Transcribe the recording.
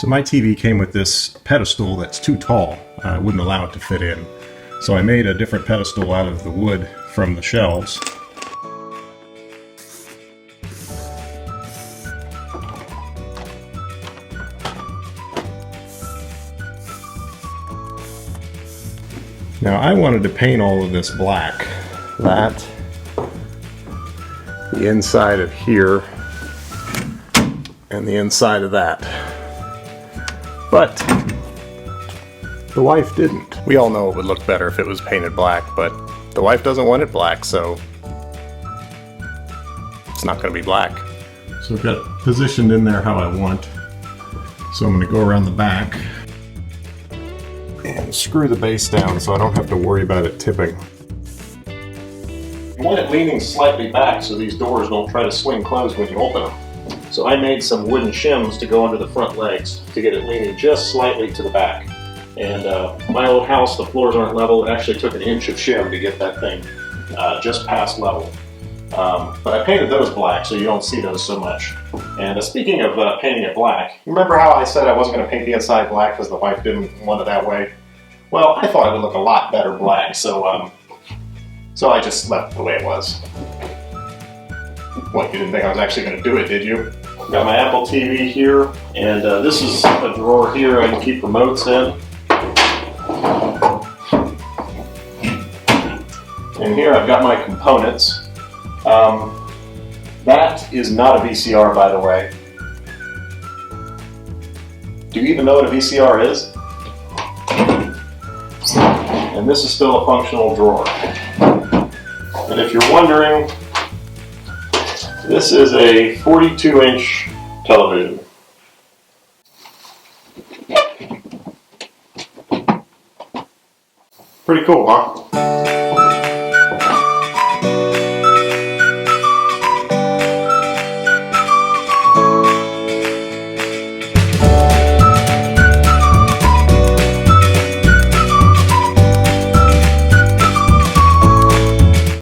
So my TV came with this pedestal that's too tall. I wouldn't allow it to fit in. So I made a different pedestal out of the wood from the shelves. Now I wanted to paint all of this black. That, the inside of here, and the inside of that. But the wife didn't. We all know it would look better if it was painted black, but the wife doesn't want it black, so it's not going to be black. So I've got it positioned in there how I want. So I'm going to go around the back and screw the base down so I don't have to worry about it tipping. You want it leaning slightly back so these doors don't try to swing closed when you open them. So I made some wooden shims to go under the front legs to get it leaning just slightly to the back. And my old house, the floors aren't level. It actually took an inch of shim to get that thing just past level. But I painted those black so you don't see those so much. And speaking of painting it black, remember how I said I wasn't going to paint the inside black because the wife didn't want it that way? Well, I thought it would look a lot better black, so I just left it the way it was. What, you didn't think I was actually going to do it, did you? Got my Apple TV here, and this is a drawer here I can keep remotes in. And here I've got my components. That is not a VCR, by the way. Do you even know what a VCR is? And this is still a functional drawer. And if you're wondering, this is a 42-inch television. Pretty cool, huh?